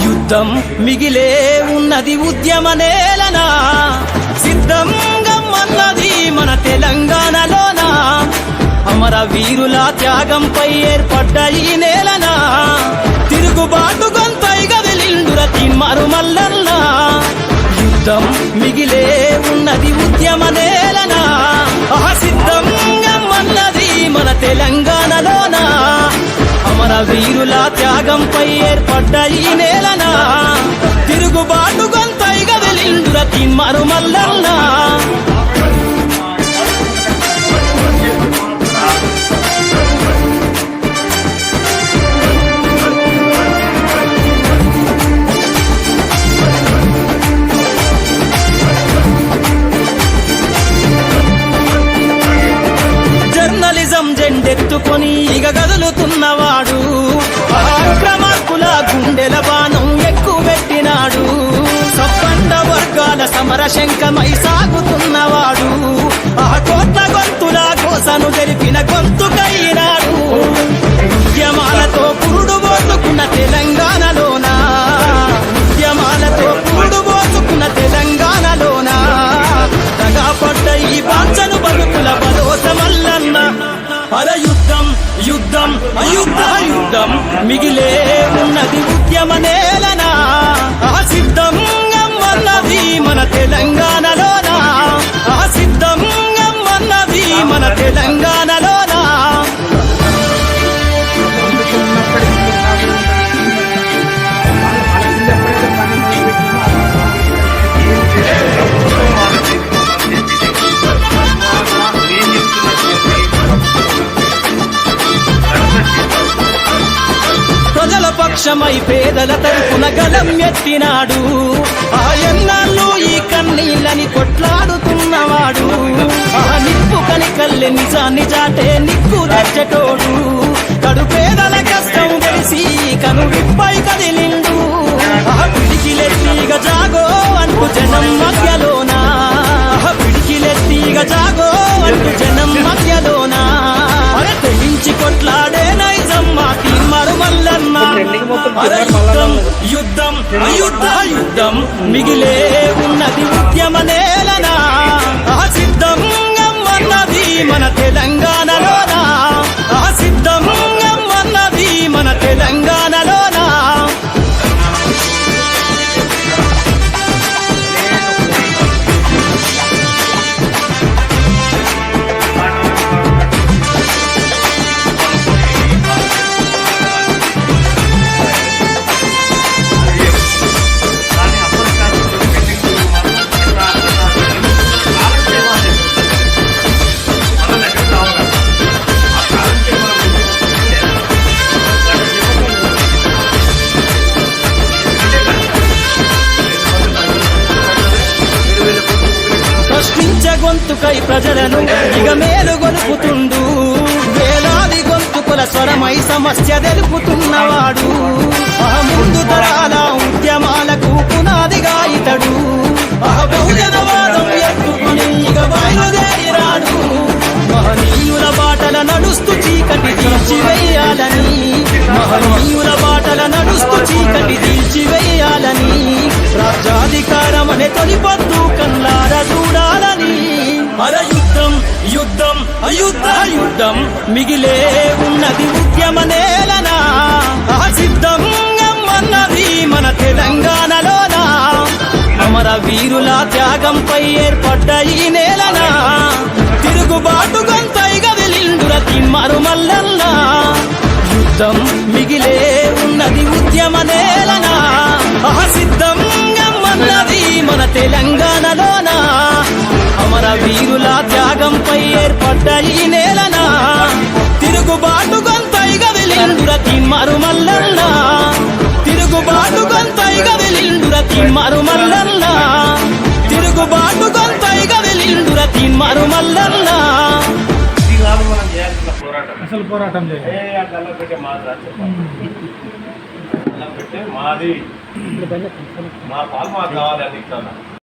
యుద్ధం మిగిలే ఉన్నది ఉద్యమ నేలనా, సిద్ధంగా అన్నది మన తెలంగాణలోనా, అమర వీరుల త్యాగంపై ఏర్పడ్డ ఈ నేలనా, తిరుగుబాటు గొంతైగా వెలిండుర తిమ్మరు మల్లన్న. యుద్ధం మిగిలే ఉన్నది ఉద్యమ నేలనా, సిద్ధంగా అన్నది మన తెలంగాణలోనా, అమర వీరుల త్యాగంపై ఏర్పడ్డ ఈ నేలనా, తిరుగుబాటు గొంతైగా వెలిండుర తిమ్మరు మల్లన్న. జర్నలిజం జెండెత్తుకొని ఇగ గదులుతున్నవాడు, అక్రమార్కుల గుండెల బాణం ఎక్కువెట్టినాడు, సబ్బండ వర్గాల సమర శంఖమై సాగుతున్నవాడు, ఆ కోట్ల గొంతుల కోసను జరిపిన గొంతుకైనాడు. ఉద్యమాలతో పురుడు పోసుకున్న తెలంగాణలోనా, ఉద్యమాలతో పురుడు పోసుకున్న తెలంగాణలోనా, తగాపడ్డ ఈ బాంచను బతుకుల బలోసమల్లన్న. అర యుద్ధం యుద్ధం అయుద్ధ యుద్ధం మిగిలే ఉన్నది ఉద్యమ నేలనా, సిద్ధంగా అన్నది మన తెలంగాణలోనా, సిద్ధంగా అన్నది మన తెలంగాణలోనా. ప్రజల పక్షమై పేదల తరపున గలం ఎత్తినాడు, ఆ ఎన్నాళ్ళు ఈ కన్నీళ్ళని కొట్లాడుతున్నవాడు, ఆ నిప్పు కనికల్లె నిజాన్ని చాటే నిక్కు తెచ్చటోడు, కడు పేదల కష్టం తెలిసి కను విప్పై కదిలిండు, ఆ పిడికిలెత్తిగ జాగో అంటూ జనం మధ్యలోనా, పిడికిలెత్తిగ జాగో అంటూ జనం మధ్యలోనా, అరే తెగించి కొట్లాడే నైజం మా తిమ్మరు మల్లన్న. యుద్ధం యుద్ధం అయుద్ధ యుద్ధం మిగిలే ఉన్నది ఉద్యమ నేలనా, సిద్ధంగా అన్నది మన తెలంగాణలోనా, సిద్ధంగా అన్నది మన తెలంగాణలోనా. గొంతుకై ప్రజలను ఇక మేలు గొలుపుతుండు, వేలాది గొంతుకుల స్వరమై సమస్య తెలుపుతున్నవాడు, ముందు తరాల ఉద్యమాలకు పునాదిగా ఇతడు, బహుజనవాదం ఎత్తుకుని ఇక బయలుదేరిరాడు, మహనీయుల బాటల నడుస్తూ చీకటి తీర్చివేయాలని, మహనీయుల బాటల నడుస్తూ చీకటి తీర్చివేయాలని, రాజ్యాధికారం అనే తొలిపొద్దు కల్లార చూడాలని. అర యుద్ధం యుద్ధం అయుద్ధ యుద్ధం మిగిలే ఉన్నది ఉద్యమ నేలనా, సిద్ధంగా అన్నది మన తెలంగాణలోనా, అమర వీరుల త్యాగంపై ఏర్పడ్డ ఈ నేలనా, తిరుగుబాటు గొంతైగా వెలిండుర తిమ్మరు మల్లన్న. యుద్ధం మిగిలే ఉన్నది ఉద్యమ నేలనా, సిద్ధంగా అన్నది మన తెలంగాణలోనా, అమర వీరుల త్యాగంపై ఏర్పడ్డ ఈ నేలనా, తిరుగుబాటు గొంతైగా వెలిండుర తిమ్మరు మల్లన్న, తిరుగుబాటు గొంతైగా వెలిండుర తిమ్మరు మల్లన్న, తిరుగుబాటు గొంతైగా వెలిండుర తిమ్మరు మల్లన్న. అసలు పోరాటం మాది మా పాలు మాకు కావాలి అని